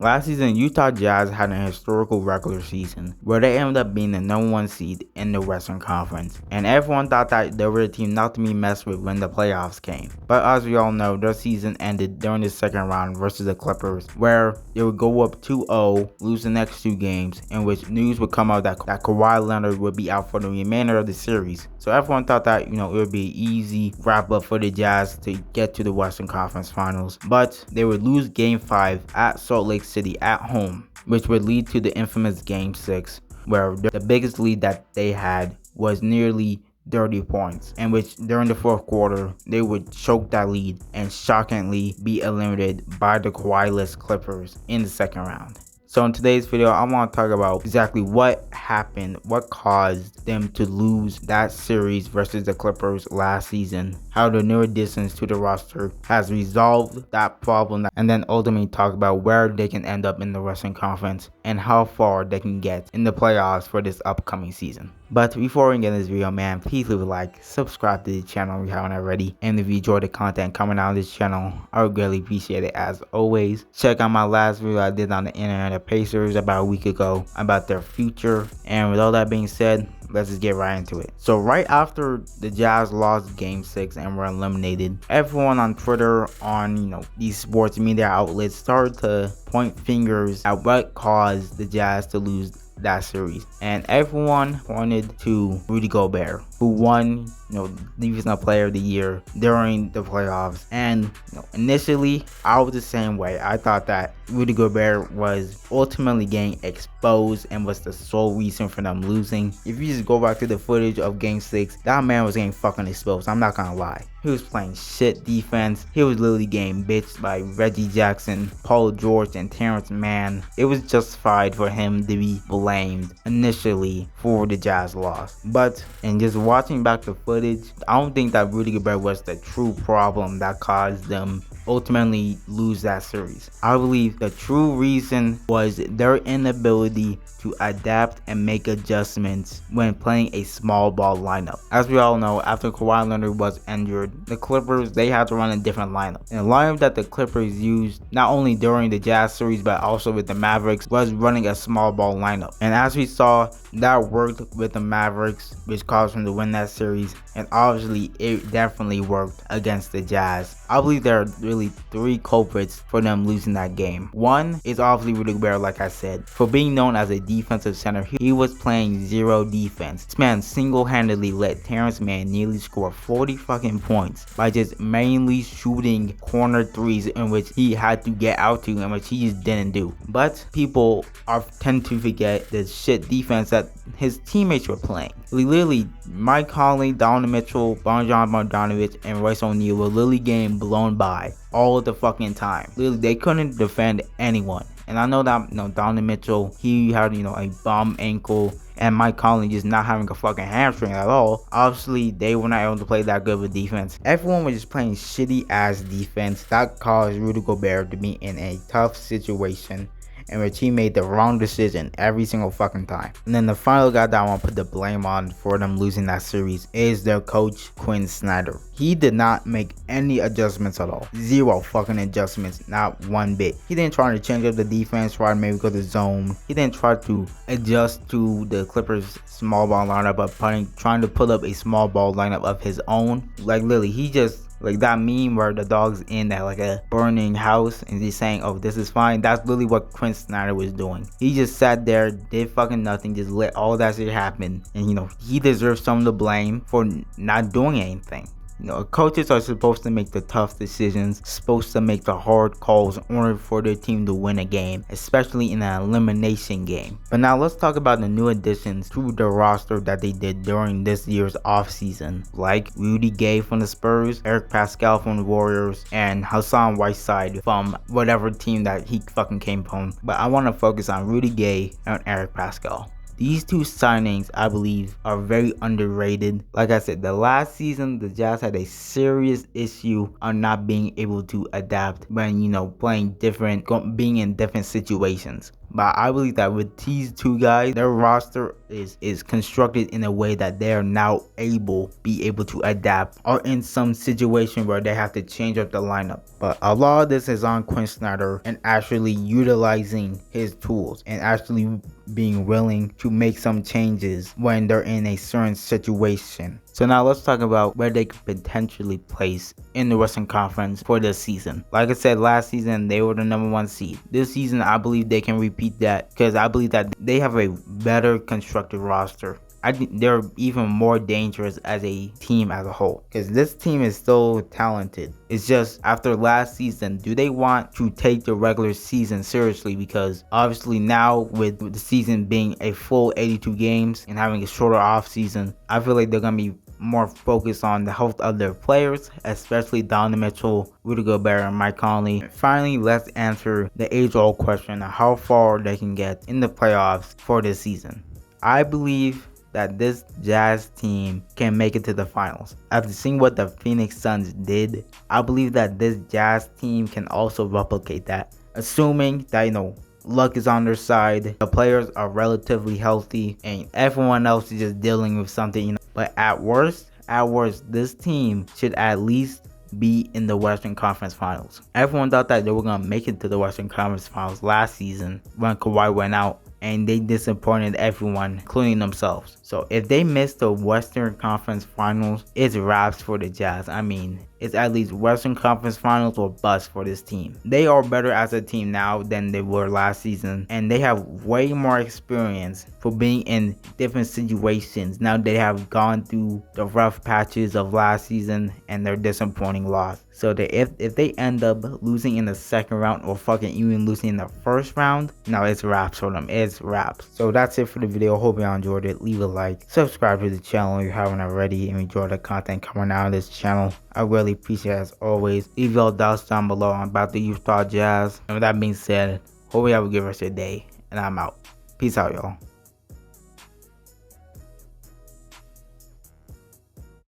Last season, Utah Jazz had an historical regular season where they ended up being the #1 seed in the Western Conference, and everyone thought that they were a team not to be messed with when the playoffs came. But as we all know, their season ended during the second round versus the Clippers, where they would go up 2-0, lose the next 2 games, in which news would come out that Kawhi Leonard would be out for the remainder of the series. So everyone thought that, it would be an easy wrap up for the Jazz to get to the Western Conference Finals, but they would lose Game 5 at Salt Lake City at home, which would lead to the infamous Game 6, where the biggest lead that they had was nearly 30 points, in which during the fourth quarter they would choke that lead and shockingly be eliminated by the Kawhi-less Clippers in the second round. So in today's video, I want to talk about exactly what happened, what caused them to lose that series versus the Clippers last season, how the new additions to the roster has resolved that problem, and then ultimately talk about where they can end up in the Western Conference and how far they can get in the playoffs for this upcoming season. But before we get into this video, man, please leave a like, subscribe to the channel if you haven't already, and if you enjoy the content coming out of this channel, I would greatly appreciate it as always. Check out my last video I did on the Indiana Pacers about a week ago about their future, and with all that being said, let's just get right into it. So right after the Jazz lost Game 6 and were eliminated, everyone on Twitter, on these sports media outlets started to point fingers at what caused the Jazz to lose that series, and everyone pointed to Rudy Gobert, who won Defensive Player of the Year during the playoffs. And initially I was the same way. I thought that Rudy Gobert was ultimately getting exposed and was the sole reason for them losing. If you just go back to the footage of Game 6, that man was getting fucking exposed. I'm not gonna lie. He was playing shit defense. He was literally getting bitched by Reggie Jackson, Paul George, and Terrence Mann. It was justified for him to be blamed initially for the Jazz loss. But in just watching back the footage, I don't think that Rudy Gobert was the true problem that caused them ultimately lose that series. I believe the true reason was their inability to adapt and make adjustments when playing a small ball lineup. As we all know, after Kawhi Leonard was injured, the Clippers, they had to run a different lineup. And the lineup that the Clippers used not only during the Jazz series but also with the Mavericks was running a small ball lineup. And as we saw, that worked with the Mavericks, which caused them to win that series, and obviously it definitely worked against the Jazz. I believe there are really 3 culprits for them losing that game. One is obviously Rudy Gobert, like I said. For being known as a defensive center, he was playing zero defense. This man single-handedly let Terrence Mann nearly score 40 fucking points by just mainly shooting corner threes in which he had to get out to and which he just didn't do. But people tend to forget the shit defense that his teammates were playing. Literally, Mike Conley, Donovan Mitchell, Bojan Bogdanovic, and Royce O'Neal were literally getting blown by all the fucking time. Literally, they couldn't defend anyone. And I know that Donovan Mitchell, he had a bum ankle, and Mike Conley just not having a fucking hamstring at all. Obviously, they were not able to play that good with defense. Everyone was just playing shitty ass defense. That caused Rudy Gobert to be in a tough situation in which he made the wrong decision every single fucking time. And then the final guy that I want to put the blame on for them losing that series is their coach, Quinn Snyder. He did not make any adjustments at all. Zero fucking adjustments, not one bit. He didn't try to change up the defense, try to maybe go to zone. He didn't try to adjust to the Clippers small ball lineup of trying to put up a small ball lineup of his own. Like literally, he just, like that meme where the dog's in that like a burning house and he's saying, oh, this is fine. That's literally what Quinn Snyder was doing. He just sat there, did fucking nothing, just let all that shit happen. And he deserves some of the blame for not doing anything. Coaches are supposed to make the tough decisions, supposed to make the hard calls in order for their team to win a game, especially in an elimination game. But now let's talk about the new additions to the roster that they did during this year's offseason, like Rudy Gay from the Spurs, Erik Paschall from the Warriors, and Hassan Whiteside from whatever team that he fucking came from. But I want to focus on Rudy Gay and Erik Paschall. These 2 signings, I believe, are very underrated. Like I said, the last season, the Jazz had a serious issue on not being able to adapt when, playing different, being in different situations. But I believe that with these two guys, their roster is constructed in a way that they are now be able to adapt, or in some situation where they have to change up the lineup. But a lot of this is on Quinn Snyder and actually utilizing his tools and actually being willing to make some changes when they're in a certain situation. So now let's talk about where they could potentially place in the Western Conference for this season. Like I said, last season they were the #1 seed. This season I believe they can repeat that, because I believe that they have a better constructed roster. I think they're even more dangerous as a team as a whole, because this team is so talented. It's just after last season, do they want to take the regular season seriously? Because obviously now with the season being a full 82 games and having a shorter off season, I feel like they're going to be more focused on the health of their players, especially Donovan Mitchell, Rudy Gobert, and Mike Conley. And finally, let's answer the age-old question of how far they can get in the playoffs for this season. I believe that this Jazz team can make it to the finals. After seeing what the Phoenix Suns did, I believe that this Jazz team can also replicate that, assuming that, luck is on their side, the players are relatively healthy, and everyone else is just dealing with something, But at worst, this team should at least be in the Western Conference Finals. Everyone thought that they were going to make it to the Western Conference Finals last season when Kawhi went out, and they disappointed everyone, including themselves. So if they miss the Western Conference Finals, it's wraps for the Jazz. I mean, it's at least Western Conference Finals or bust for this team. They are better as a team now than they were last season, and they have way more experience for being in different situations. Now they have gone through the rough patches of last season and their disappointing loss. So that if they end up losing in the second round, or fucking even losing in the first round, no, it's wraps for them. It's wraps. So that's it for the video. Hope y'all enjoyed it. Leave a like, subscribe to the channel if you haven't already, and enjoy the content coming out of this channel. I really appreciate it as always. Leave your doubts down below about the Utah Jazz. And with that being said, hope you have a good rest of your day, and I'm out. Peace out, y'all.